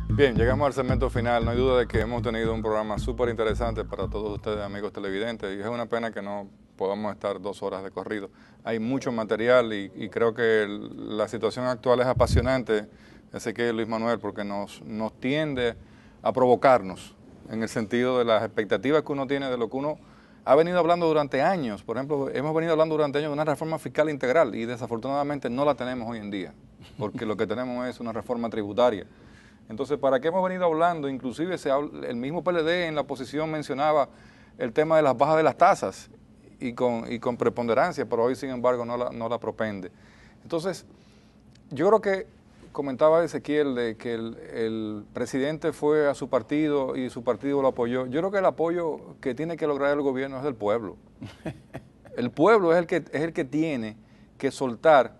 Bien, llegamos al segmento final. No hay duda de que hemos tenido un programa súper interesante para todos ustedes, amigos televidentes, y es una pena que no podamos estar 2 horas de corrido. Hay mucho material y creo que la situación actual es apasionante, así que Luis Manuel, porque nos tiende a provocarnos en el sentido de las expectativas que uno tiene de lo que uno ha venido hablando durante años. Por ejemplo, hemos venido hablando durante años de una reforma fiscal integral y desafortunadamente no la tenemos hoy en día, porque lo que tenemos es una reforma tributaria. Entonces, ¿para qué hemos venido hablando? Inclusive el mismo PLD en la oposición mencionaba el tema de las bajas de las tasas y con preponderancia, pero hoy, sin embargo, no la propende. Entonces, yo creo que comentaba Ezequiel de que el presidente fue a su partido y su partido lo apoyó. Yo creo que el apoyo que tiene que lograr el gobierno es del pueblo. El pueblo es el que tiene que soltar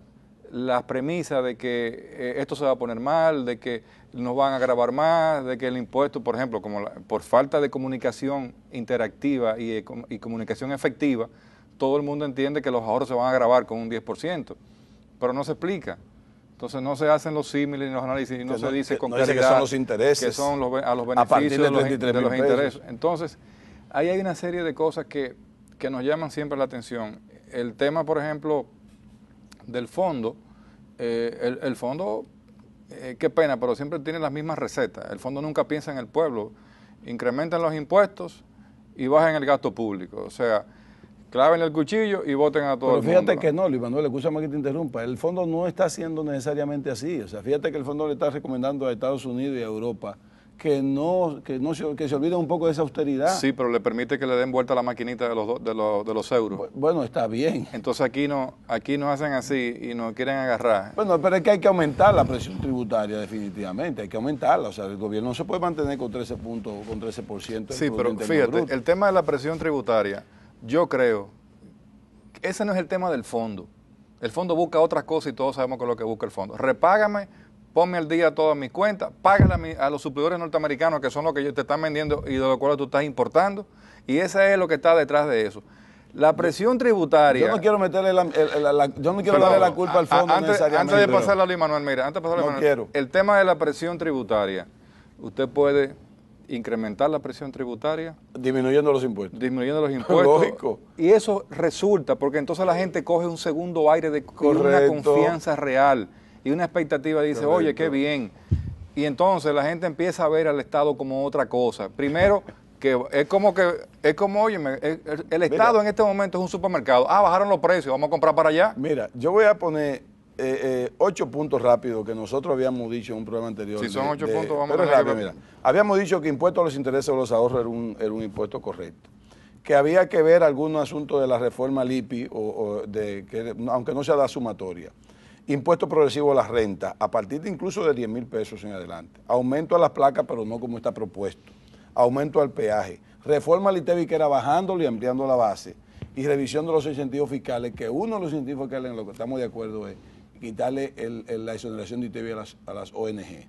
las premisas de que esto se va a poner mal, de que nos van a gravar más, de que el impuesto, por ejemplo, por falta de comunicación interactiva y comunicación efectiva, todo el mundo entiende que los ahorros se van a gravar con un 10%, pero no se explica. Entonces no se hacen los símiles ni los análisis y no se dice con claridad que son los intereses, que son a los beneficios de los intereses. Entonces, ahí hay una serie de cosas que nos llaman siempre la atención. El tema, por ejemplo, del fondo, el fondo, qué pena, pero siempre tiene las mismas recetas. El fondo nunca piensa en el pueblo. Incrementan los impuestos y bajan el gasto público. O sea, claven el cuchillo y voten a todo el mundo. Pero fíjate que no, Luis Manuel, escúchame que te interrumpa. El fondo no está haciendo necesariamente así. O sea, fíjate que el fondo le está recomendando a Estados Unidos y a Europa que se olviden un poco de esa austeridad. Sí, pero le permite que le den vuelta a la maquinita de los euros. Bueno, está bien. Entonces aquí nos hacen así y nos quieren agarrar. Bueno, pero es que hay que aumentar la presión tributaria definitivamente, hay que aumentarla. O sea, el gobierno no se puede mantener con 13 puntos, con 13%. Sí, pero fíjate, el tema de la presión tributaria, yo creo, ese no es el tema del fondo. El fondo busca otras cosas y todos sabemos que es lo que busca el fondo. Repágame, ponme al día todas mis cuentas, págale a los suplidores norteamericanos que son los que ellos te están vendiendo y de los cuales tú estás importando, y ese es lo que está detrás de eso. La presión tributaria... Yo no quiero meterle darle la culpa al fondo necesariamente. Antes de pasarle a Luis Manuel, mira, quiero. El tema de la presión tributaria, usted puede incrementar la presión tributaria. Disminuyendo los impuestos. Disminuyendo los impuestos. Lógico. Y eso resulta, porque entonces la gente coge un segundo aire de una confianza real y una expectativa, dice, correcto, oye, qué bien. Y entonces la gente empieza a ver al Estado como otra cosa. Primero, que es como, óyeme, el Estado en este momento es un supermercado. Bajaron los precios, vamos a comprar para allá. Mira, yo voy a poner 8 puntos rápidos que nosotros habíamos dicho en un programa anterior. Si son 8 puntos, vamos a ver. Mira, habíamos dicho que impuesto a los intereses o los ahorros era un impuesto correcto. Que había que ver algún asunto de la reforma LIPI, aunque no sea la sumatoria. Impuesto progresivo a la renta, a partir de incluso de 10,000 pesos en adelante. Aumento a las placas, pero no como está propuesto. Aumento al peaje. Reforma al ITEVI, que era bajándolo y ampliando la base. Y revisión de los incentivos fiscales, que uno de los incentivos fiscales en lo que estamos de acuerdo es quitarle la exoneración de ITEVI a las ONG.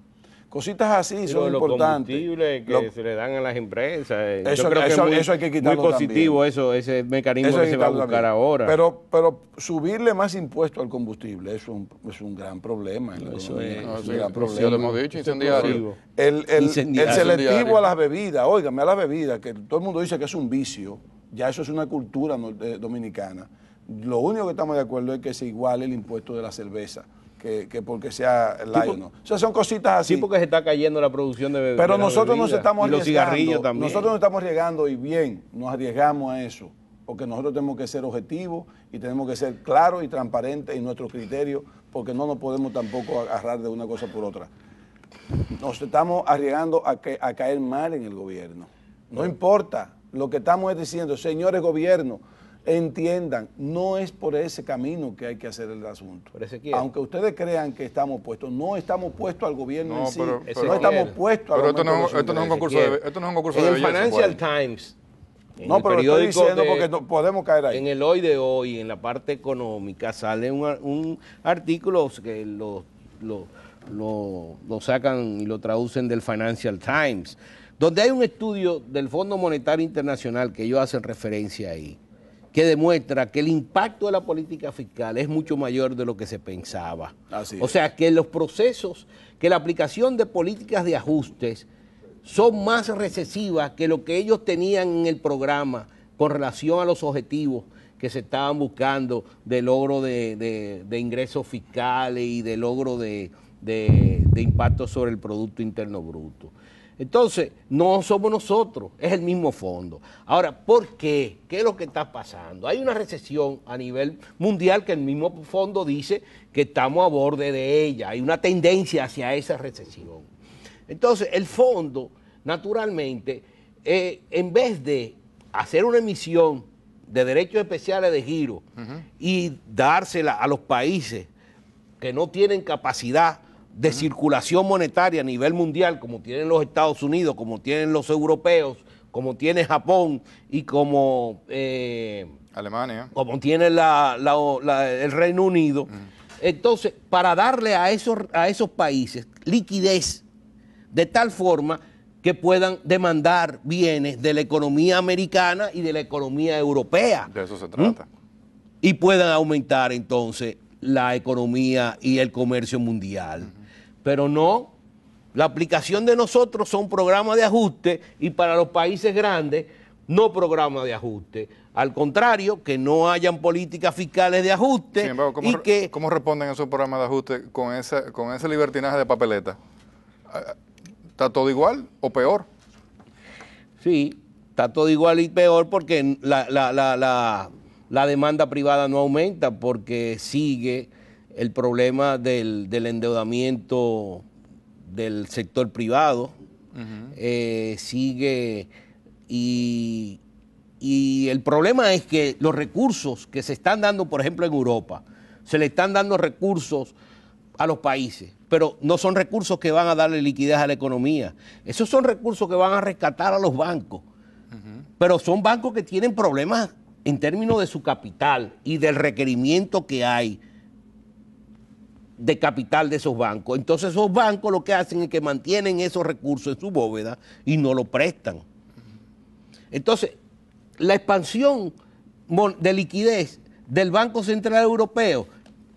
Cositas así son importantes. Los combustibles que se le dan a las empresas. Eso hay que quitarlo muy positivo también. ese mecanismo que se va a buscar también ahora. Pero subirle más impuestos al combustible es un gran problema. Eso es un gran problema. Lo hemos dicho, incendiario. El selectivo a las bebidas, óigame, a las bebidas, que todo el mundo dice que es un vicio, ya eso es una cultura dominicana. Lo único que estamos de acuerdo es que se iguale el impuesto de la cerveza. Que porque sea light o no. O sea, son cositas así. Sí, porque se está cayendo la producción de bebidas. Pero nosotros nos estamos arriesgando. Y los cigarrillos también. Nosotros nos estamos arriesgando y bien, nos arriesgamos a eso. Porque nosotros tenemos que ser objetivos y tenemos que ser claros y transparentes en nuestros criterios, porque no nos podemos tampoco agarrar de una cosa por otra. Nos estamos arriesgando a caer mal en el gobierno. No importa. Lo que estamos es diciendo, señores gobierno, entiendan, no es por ese camino que hay que hacer el asunto. Aunque ustedes crean que estamos puestos, no estamos puestos al gobierno en sí, no estamos puestos al gobierno. Pero esto no es un concurso de en belleza. El Financial Times, no, pero estoy diciendo porque no podemos caer ahí. En el Hoy de Hoy, en la parte económica, sale un artículo que lo sacan y lo traducen del Financial Times, donde hay un estudio del Fondo Monetario Internacional que ellos hacen referencia ahí, que demuestra que el impacto de la política fiscal es mucho mayor de lo que se pensaba. O sea, que los procesos, que la aplicación de políticas de ajustes son más recesivas que lo que ellos tenían en el programa con relación a los objetivos que se estaban buscando de logro de ingresos fiscales y de logro de impacto sobre el Producto Interno Bruto. Entonces, no somos nosotros, es el mismo fondo. Ahora, ¿por qué? ¿Qué es lo que está pasando? Hay una recesión a nivel mundial que el mismo fondo dice que estamos a borde de ella. Hay una tendencia hacia esa recesión. Entonces, el fondo, naturalmente, en vez de hacer una emisión de derechos especiales de giro y dársela a los países que no tienen capacidad de circulación monetaria a nivel mundial, como tienen los Estados Unidos, como tienen los europeos, como tiene Japón y como Alemania, como tiene el Reino Unido. Entonces, para darle a esos países liquidez de tal forma que puedan demandar bienes de la economía americana y de la economía europea. de eso se trata. Y puedan aumentar entonces la economía y el comercio mundial. Pero no, la aplicación de nosotros son programas de ajuste y para los países grandes no programas de ajuste. Al contrario, que no hayan políticas fiscales de ajuste. Sin embargo, ¿cómo responden esos programas de ajuste con ese libertinaje de papeleta? ¿Está todo igual o peor? Sí, está todo igual y peor porque la demanda privada no aumenta porque sigue el problema del endeudamiento del sector privado, sigue y el problema es que los recursos que se están dando, por ejemplo en Europa, se le están dando recursos a los países, pero no son recursos que van a darle liquidez a la economía, esos son recursos que van a rescatar a los bancos, pero son bancos que tienen problemas en términos de su capital y del requerimiento que hay de capital de esos bancos. Entonces esos bancos lo que hacen es que mantienen esos recursos en su bóveda y no lo prestan. Entonces, la expansión de liquidez del Banco Central Europeo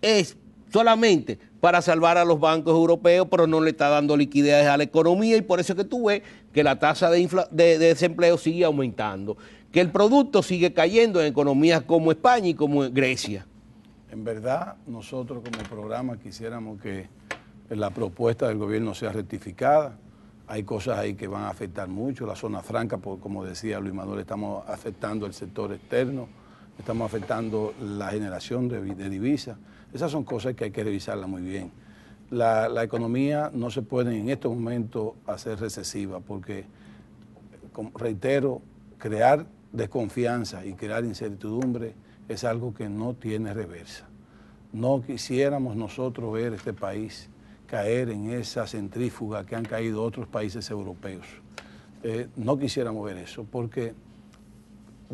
es solamente para salvar a los bancos europeos, pero no le está dando liquidez a la economía y por eso es que tú ves que la tasa de desempleo sigue aumentando, que el producto sigue cayendo en economías como España y como Grecia. En verdad, nosotros como programa quisiéramos que la propuesta del gobierno sea rectificada. Hay cosas ahí que van a afectar mucho. La zona franca, como decía Luis Manuel, estamos afectando el sector externo, estamos afectando la generación de divisas. Esas son cosas que hay que revisarlas muy bien. La economía no se puede en estos momentos hacer recesiva porque, reitero, crear desconfianza y crear incertidumbre es algo que no tiene reversa. No quisiéramos nosotros ver este país caer en esa centrífuga que han caído otros países europeos. No quisiéramos ver eso porque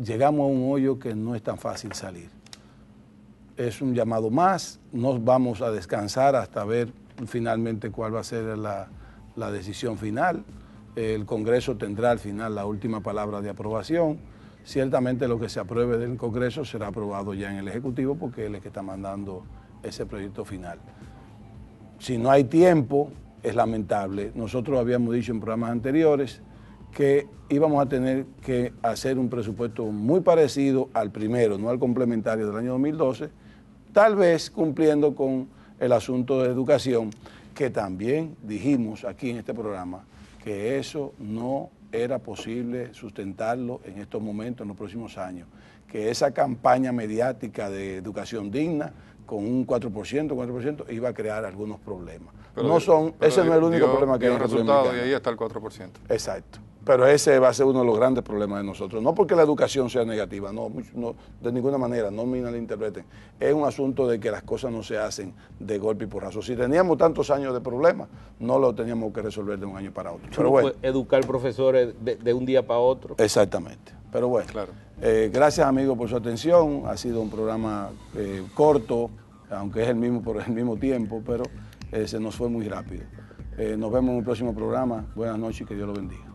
llegamos a un hoyo que no es tan fácil salir. Es un llamado más, nos vamos a descansar hasta ver finalmente cuál va a ser la decisión final. El Congreso tendrá al final la última palabra de aprobación. Ciertamente lo que se apruebe del Congreso será aprobado ya en el Ejecutivo porque él es el que está mandando ese proyecto final. Si no hay tiempo, es lamentable. Nosotros habíamos dicho en programas anteriores que íbamos a tener que hacer un presupuesto muy parecido al primero, no al complementario del año 2012, tal vez cumpliendo con el asunto de educación, que también dijimos aquí en este programa que eso no era posible sustentarlo en estos momentos, en los próximos años, que esa campaña mediática de educación digna con un 4% iba a crear algunos problemas. Pero ese no es el único problema que hay en el resultado y ahí está el 4%. Exacto. Pero ese va a ser uno de los grandes problemas de nosotros. No porque la educación sea negativa, no, de ninguna manera, no me malinterpreten. Es un asunto de que las cosas no se hacen de golpe y porrazo. Si teníamos tantos años de problemas, no lo teníamos que resolver de un año para otro. Pero bueno, educar profesores de un día para otro. Exactamente. Pero bueno, claro. Gracias amigos por su atención. Ha sido un programa corto, aunque es el mismo por el mismo tiempo, pero se nos fue muy rápido. Nos vemos en un próximo programa. Buenas noches y que Dios lo bendiga.